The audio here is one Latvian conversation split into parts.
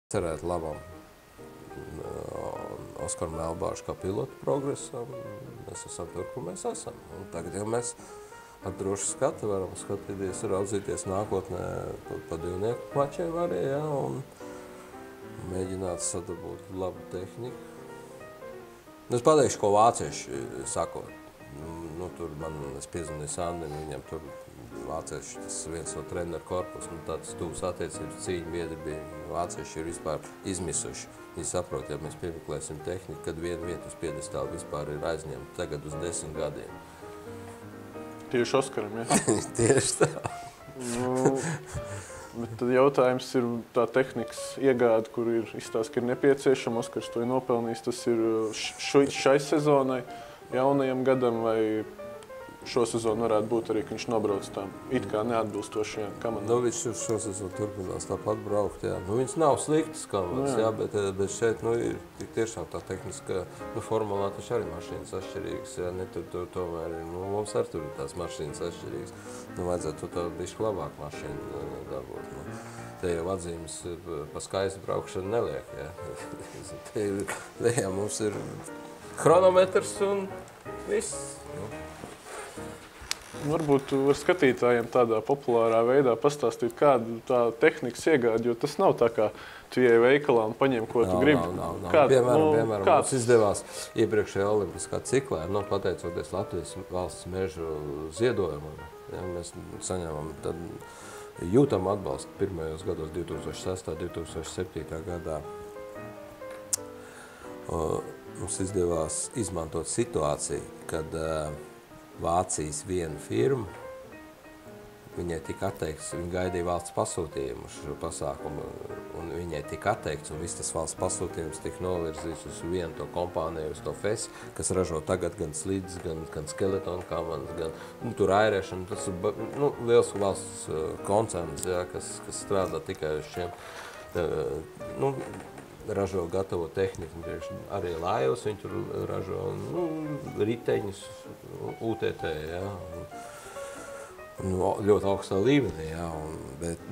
cerēt labam Oskaram Melbāžu kā pilotu progresam, mēs esam tur, kur mēs esam. Un tagad jau mēs ar drošu skatu varam skatīties, raudzīties nākotnē pa divnieku mačiem arī, ja, un mēģināt sadabūt labu tehniku. Es pateikšu, ko vācieši sakot. Tur es piezvanīju Sandim, viņam tur vācieši, tas viens no treneru korpusa, tāds tuvs attiecības cīņu biedri bija. Vācieši ir vispār izmisuši. Viņi saprot, ja mēs piemeklēsim tehniku, kad viena vieta uz piedestāla vispār ir aizņemta tagad uz 10 gadiem. Tieši Oskaram, ja? Tieši tā. Bet tad jautājums ir tā tehnikas iegāde, kur ir izstāsts, ka ir nepieciešama. Oskars to ir nopelnījis. Tas ir šai sezonai, jaunajam gadam, vai šo sezonu varētu būt arī, ka viņš nobrauc tām it kā neatbilstošajām komandām? Viņš šo sezonu turpinās tāpat braukt, jā. Viņas nav sliktas komandas, jā, bet šeit ir tiešām tā tehniska, formulā taču arī mašīnas atšķirīgas, jā, tur tomēr ir, mums arī tur ir tās mašīnas atšķirīgas. Vajadzētu to bišķi labāk mašīnu dabūt. Te jau atzīmes pa skaistu braukšanu neliek, jā. Te jau mums ir chronometrs un viss. Varbūt tu vari skatītājiem tādā populārā veidā pastāstīt, kāda tā tehnikas iegāde, jo tas nav tā kā tu ieej veikalā un paņem, ko tu gribi. Nav. Piemēram, mums izdevās iepriekšējā olimpiskā ciklā, pateicoties Latvijas valsts mežu ziedojumam, ja, mēs saņemam tad jūtam atbalstu pirmajos gados 2006. 2007. gadā. Mums izdevās izmantot situāciju, kad Vācijas viena firma, viņai tika atteikts, viņa gaidīja valsts pasūtījumu šo pasākumu, un viņai tika atteikts, un viss tas valsts pasūtījums tika novirzīts uz vienu to kompāniju, uz to FES, kas ražo tagad gan slīdus, gan skeletonu komandas, gan tur airēšanu. Tas ir liels valsts koncerns, jā, kas strādā tikai uz šiem, ražo gatavo tehniku, arī lājos viņi tur ražo, riteņus, UTT, jā, ļoti augstā līmenī, jā, bet,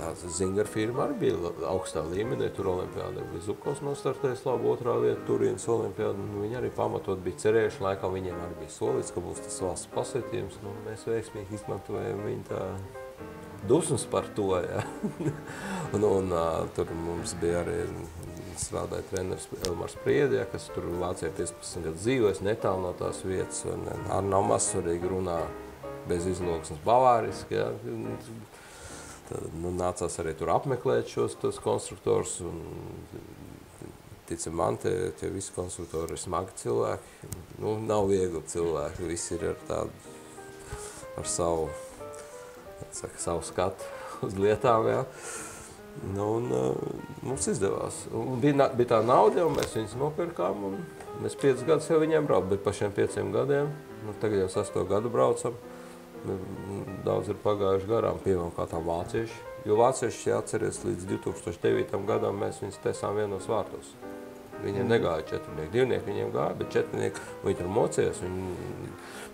tās Zingara firma arī bija augstā līmenī, tur olimpiāda bija Zubkovs nostartējis labu, otrā vieta Turīnas olimpiāda, viņi arī pamatot bija cerējuši, laikam viņiem arī bija solīts, ka būs tas valsts pasūtījums, mēs veiksmīgi izmantojam viņu tā dusmas par to, jā. Tur mums bija arī strādāja treneris Elmars Priedi, kas tur Vācijā 15 gadu dzīvojas, netālu no tās vietas, un arī nav mazsvarīgi runā bez izlūksnes bavāriski, jā. Tad nācās arī tur apmeklēt tos konstruktors, un ticam man, tie visi konstruktori ir smagi cilvēki. Nav viegli cilvēki, visi ir ar tādu, ar savu skatu uz lietām, jā. Mums izdevās. Bija tā nauda, jau mēs viņus nopirkām, un mēs 5 gadus jau viņiem brauc, bet pa šiem 5 gadiem, tagad jau 6. gadu braucam, daudz ir pagājuši garām, piemēram, kā tā vācieši. Jo vācieši, jāatceries, līdz 2009. gadam mēs viņus taisām vienos vārtos. Viņiem negāja 4-nieki, 2-nieki viņiem gāja, bet 4-nieki, viņi tur mocījās,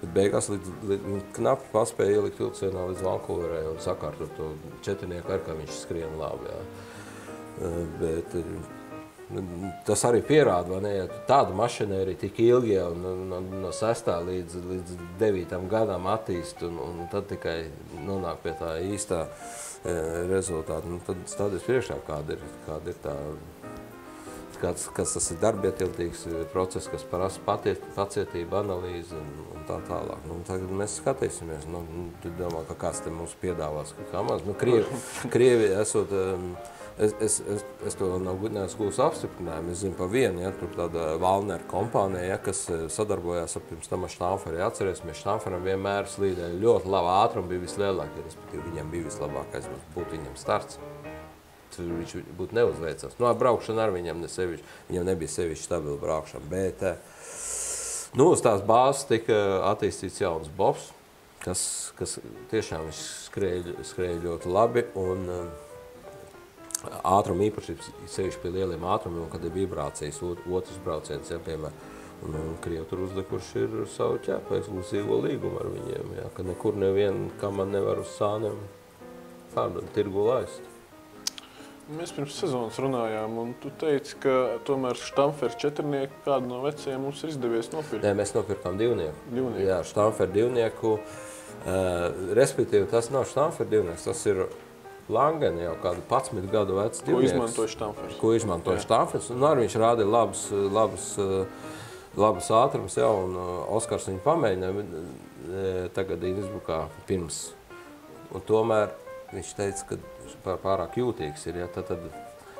bet beigās viņi knapi paspēja ielikt vilcienā līdz Vankūverai un sakārtot to 4-nieku ar, kā viņš skrien labi, jā. Bet tas arī pierāda, vai ne, ja tādu mašinēriju tik ilgi jau no 6. līdz 9. gadam attīst un tad tikai nonāk pie tā īstā rezultāta, tad stādies priekšā, kāda ir tā, kas tas ir darbietiltīgs process, kas prasa pacietību, analīzi un tā tālāk. Tagad mēs skatīsimies, tu domā, ka kāds te mums piedāvās kā maz. Krievi esot, es to neesmu gūs apstiprinājumu, es zinu pa vienu, ja, tur tāda Valner kompānija, ja, kas sadarbojās pirms tam ar Štāmferu. Atcerēsimies, Štāmferam vienmēr slīdēja ļoti labi ātrumi, bija vislielākie, respektīvi viņam bija vislabākais, būtu viņam starts. Viņš būtu neuzveicās. Ar braukšanu ar viņam nebija sevišķi stabila braukšana, bet uz tās bāzes tika attīstīts jauns bobs, kas tiešām viņš skrēja ļoti labi, un ātruma īpašības sevišķi pie lieliem ātrumiem, kad ir vibrācijas otrs brauciens, ja, piemēram, un Krievi tur uzlikuši ir savu ķēpu ekskluzīvo līgumu ar viņiem, ja, ka nekur nevienu, kā man nevar uz sāniem tirgu laist. Mēs pirms sezonas runājām, un tu teici, ka tomēr Štamfera četrnieku kādu no vecajiem mums ir izdevies nopirkt. Nē, mēs nopirkām divnieku. Jā, Štamfera divnieku. Respektīvi, tas nav Štamfera divnieks, tas ir Langen jau kādu 11 gadu vecs divnieks. Ko izmantoja Štamfers. Ko izmantoja Štamfers. Un arī viņš rādīja labas ātrums, jā, un Oskars viņu pamēģināja tagad Innsbruckā pirms. Un tomēr viņš teica, ka pārāk jūtīgs ir. Ja? Tad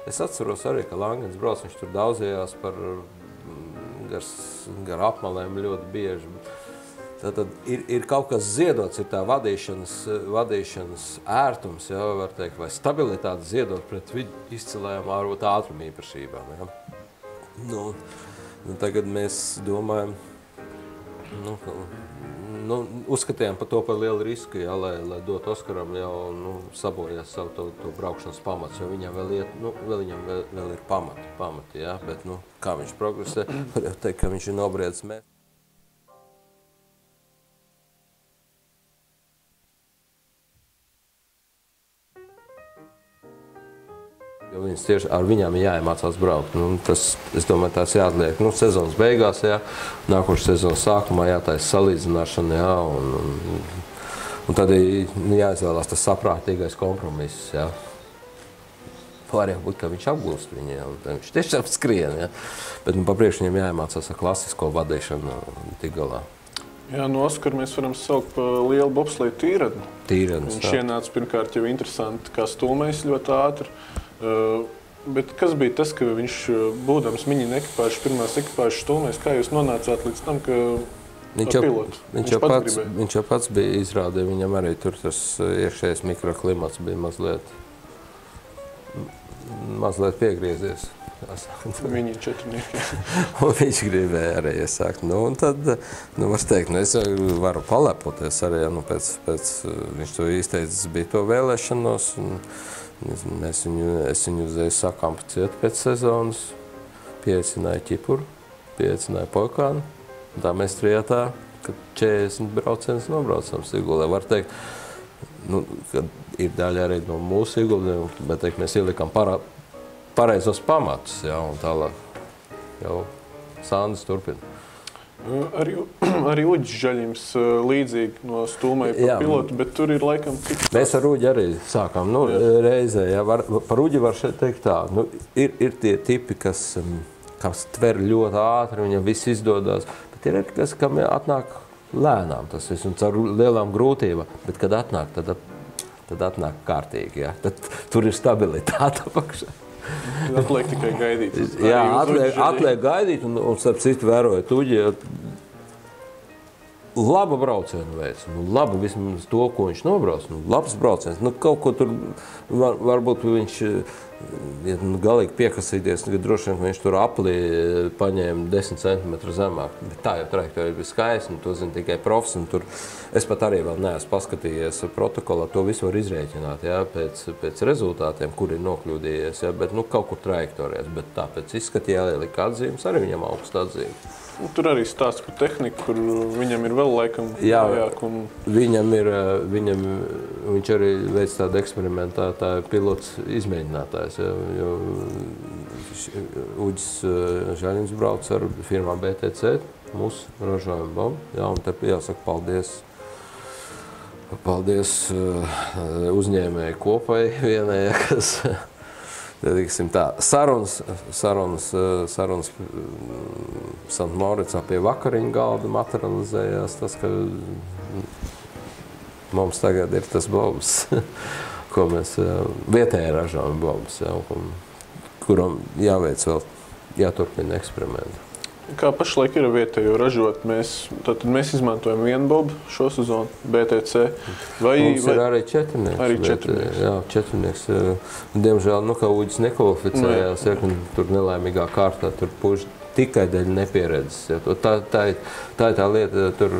es atceros arī, ka Langens brauc, viņš tur daudzējās gar apmalēm ļoti bieži. Tad ir kaut kas ziedots, ir tā vadīšanas ērtums, ja, var teikt, vai stabilitāte ziedot pret viņu izcilējām ātruma īpašībām. Ja? Tagad mēs domājam, uzskatījām par to par lielu risku, ja, lai dot Oskaram jau sabojās savu to braukšanas pamats, jo viņam vēl ir pamati, ja, bet kā viņš progresē, var jau teikt, ka viņš ir nobriedzis mēs. Jo ar viņām ir jāiemācās braukt. Es domāju, tās jāatliek sezonas beigās, jā, nākošas sezonas sākumā jātaisa salīdzināšana, jā, un tad jāizvēlās tas saprātīgais kompromiss, jā. Var jau būt, ka viņš apgūst viņu, jā, un viņš tiešām skrien, jā. Bet pa priekš viņam jāiemācās ar klasisko vadīšanu tik galā. Jā, no Oskara mēs varam saukt par lielu bobsleju tīradni. Viņš ienāca pirmkārt jau interesanti, kā stūmējs ļoti ātri. Bet kas bija tas, ka viņš, būdams miņina ekipāžas, pirmās ekipāžas stūmēs, kā jūs nonācāt līdz tam, ka pilots? Viņš jau pats bija izrādījis, viņam arī tur tas iekšējais mikroklimats bija mazliet piegriezies. Viņi četrnieki. Un viņš gribēja arī iesākt. Un tad, var teikt, es varu palepoties arī, pēc viņš to izteicis, bija to vēlēšanos. Es viņu uzreiz sakām pēc sezonas, pieaicināju ķipuru, pieaicināju Poikānu. Tā mēs trijātā, kad 40 braucienus nobraucam Sigulē. Var teikt, ka ir daļa arī no mūsu ieguldījuma, bet teikt, mēs ielikām pareizos pamatus, jā, un tālāk jau Sandis turpina. Arī Uģis Žaļims līdzīgi no stūmēja par pilotu, bet tur ir laikam cik... Mēs ar Uģi arī sākām, reizē, jā, par Uģi var šeit teikt tā, ir tie tipi, kas tver ļoti ātri, viņam viss izdodās, bet ir arī kas, kam atnāk lēnām tas viss un caur lielām grūtībām, bet kad atnāk, tad atnāk kārtīgi, jā, tad tur ir stabilitāte apakšā. Atliek tikai gaidīt. Jā, atliek gaidīt, un starp citu vērojot Uģi, laba brauciena veids, laba vismaz to, ko viņš nobrauc, labs brauciens. Kaut ko tur, varbūt viņš, ja galīgi piekasīties, droši vien, ka viņš tur aplī paņēma 10 centimetru zemāk. Bet tā jau trajektorija bija skaista, to zina tikai profs, un tur es pat arī vēl neesmu paskatījies protokolā, to visu var izrēķināt, jā, pēc rezultātiem, kur ir nokļūdījies, jā, bet kaut kur trajektorijas, bet tāpēc izskatījā ielika atzīmes, arī viņam augsta atzīme. Tur arī stāsts par tehniku, kur viņam ir vēl laikam vajāk. Viņš arī veic tādu eksperimentātāju pilots izmēģinātājs. Jo Uģis Žaļims brauc ar firmā BTC, mūsu ražojumu bombu. Jā, un te jāsaka paldies uzņēmēju kopai vienai, kas... Sarunas Sant Mauricā pie vakariņu galda materializējās tas, ka mums tagad ir tas bobs, ko mēs vietēji ražojam bobs, kuram jāveic vēl, jāturpina eksperimenti. Kā pašlaik ir vietējo ražot? Mēs izmantojam vienu bobu šo sezonu, BTC. Mums ir arī četrnieks. Arī četrnieks. Jā, četrnieks. Diemžēl, kā Uģis nekvalificējās, tur nelaimīgā kārtā, tur puši tikai dēļ nepieredzes. Tā ir tā lieta, tur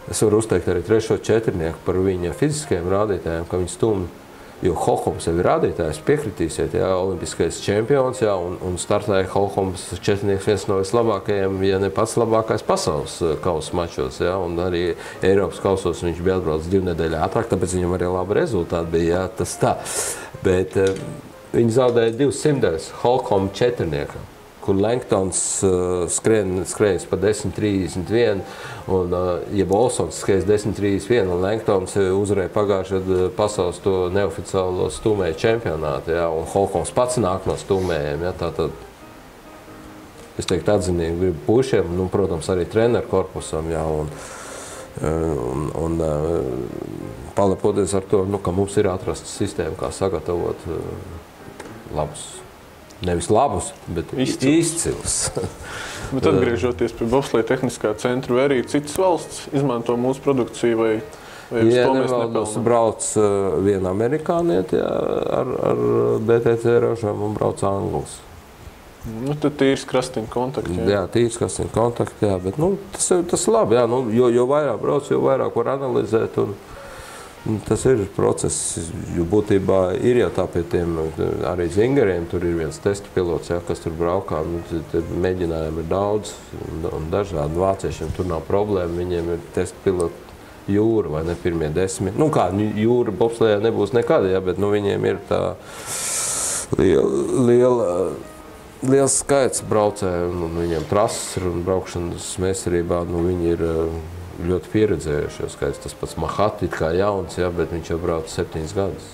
es varu uzteikt arī trešo četrnieku par viņa fiziskajiem rādītājiem, ka viņi stumj. Jo Holhoms jau ir rādītājs, piekritīsiet, jā, olimpiskais čempions, jā, un startēja Holhoms četrnieks viens no vislabākajiem, ja ne pats labākais pasaules kausa mačos, jā, un arī Eiropas kausos viņš bija atbraucis 2 nedēļas ātrāk, tāpēc viņam arī labi rezultāti bija, jā, tas tā. Bet viņi zaudēja 200 Holcomb 4-niekam, kur Langtons skrējas pa 10.31, un jeb Olsons skrējas 10.31, un Langtons uzvarēja pagājušajā pasaules to neoficiālo stūmēju čempionātu, ja, un Holcombs pats nāk no stūmējiem, ja, tātad, es teiktu, atzinīgi gribu pušiem, nu, protams, arī treneru korpusam, ja, un palepoties ar to, nu, ka mums ir atrasta sistēma, kā sagatavot labus. Nevis labus, bet izcils. Bet atgriežoties pie bobsleja tehniskā centra, vai arī citas valsts izmanto mūsu produkciju, vai uz to mēs nepelnām? Brauc viena amerikānieti ar BTC ražām un brauc Anglis. Nu, tad tīrs krastiņu kontakti. Jā, tīrs krastiņu kontakti, jā, bet nu, tas labi, jā, nu, jo vairāk brauc, jo vairāk var analizēt, un tas ir process, jo būtībā ir jau tā pie tiem arī zingariem, tur ir viens testa pilots, jā, kas tur braukā, nu, mēģinājumi ir daudz un dažādi. Vāciešiem tur nav problēma, viņiem ir testa piloti jūra vai ne pirmie 10. Nu kā, jūra bobslejā nebūs nekad, jā, bet nu, viņiem ir tā liels skaits braucēju, un viņiem trases ir un braukšanas meistarībā, nu, viņi ir ļoti pieredzējuši, jo skaits tas pats Mahati, kā jauns, jā, bet viņš jau brauc 7 gadus.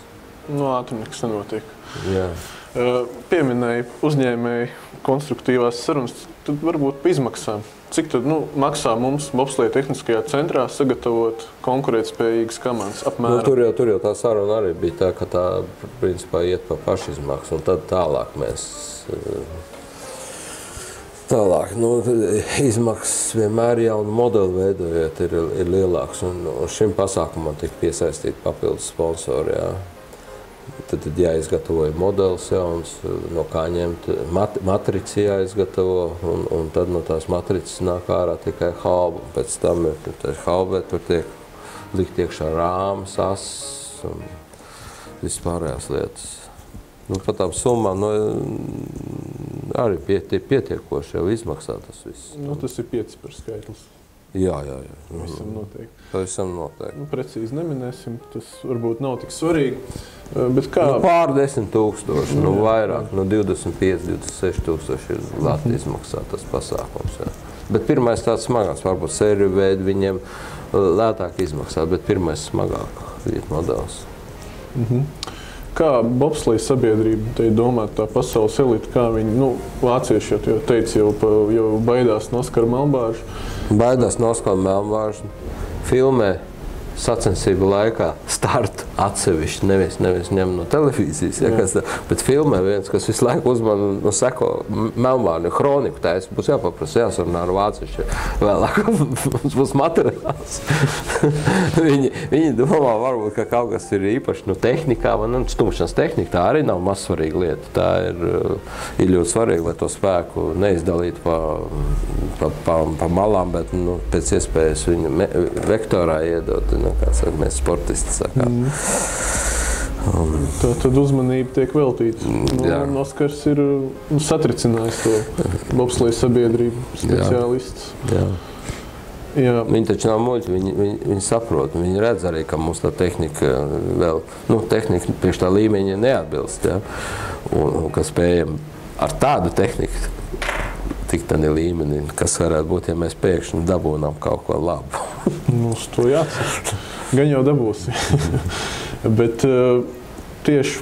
Nu, ātri nekas nenotiek. Jā. Pieminēja uzņēmēji konstruktīvās sarunas, tad varbūt pa izmaksām. Cik tad maksā mums bobsleja tehniskajā centrā sagatavot konkurētspējīgas komandas apmēram? Nu, tur jau tā saruna arī bija tā, ka tā principā iet pa pašizmaksu, un tad tālāk mēs izmaksas vienmēr jaunu modeli veidojot ir lielāks, un šim pasākumam tika piesaistīti papildus sponsori, jā. Tad jāizgatavo modelis jauns, no kā ņemt matrici jāizgatavo, un tad no tās matricas nāk ārā tikai halba. Pēc tam ir halbē, tur tiek likt iekšā rāmas, asas un vispārējās lietas. Nu, par tām summām arī pietiekoši jau izmaksā tas viss. Nu, tas ir 5 par skaitlis. Jā. Pavisam noteikti. Pavisam noteikti. Nu, precīzi neminēsim, tas varbūt nav tik svarīgi. Bet kā? Nu, pār 10 000, nu vairāk, no 25–26 000 ir Latvijas izmaksā tas pasākums. Jā. Bet pirmais tāds smagāks, varbūt sēriju veidu viņiem lētāk izmaksā, bet pirmais smagāk ir modelis. Kā bobsleja sabiedrība, te domāt tā pasaules elita, kā viņi, vācieši jau teica, jau baidās no Oskara Melnbārža. Baidās no Oskara Melnbārža, filmē sacensību laikā startu atsevišķi, nevis ņem no televīzijas, ja, bet filmē viens, kas visu laiku uzman seko Melnbārņu kroniku, tā es būs jāpaprasa, jāsarunā ar vāciešiem, vēlāk mums būs materiāls. Viņi domā varbūt, ka kaut kas ir īpaši tehnikā, stumšanas tehnika, tā arī nav mazsvarīga lieta, tā ir ļoti svarīga, lai to spēku neizdalītu pa malām, bet pēc iespējas viņu vektorā iedot, kā saka, mēs sportisti sakām. Tad uzmanība tiek veltīta. Oskars ir satricinājis to bobsleja sabiedrību speciālists. Jā. Viņi taču nav muļķi, viņi saprot, viņi redz arī, ka mums tā tehnika vēl, tehnika priekš tā līmeņa neatbilst, ja? Un ka spējam ar tādu tehniku tikt tādā līmenī, kas varētu būt, ja mēs pēkšņi dabūnām kaut ko labu. Uz to jācer. Gan jau dabūsi. Bet tieši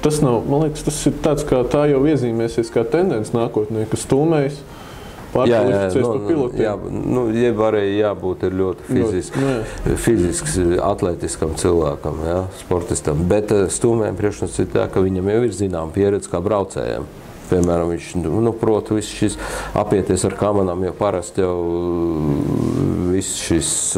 tas nav, man liekas, tas ir tāds, kā tā jau iezīmēsies kā tendence nākotnē, ka stūmējas pārkvalificēs par pilotiem. Jeb arī jābūt ir ļoti fizisks, atletiskam cilvēkam, jā, sportistam. Bet stūmējiem priekšnos ir tā, ka viņam jau ir zinām pieredze kā braucējiem. Piemēram, viņš prot viss šis apieties ar kamanām, jo parasti jau viss šis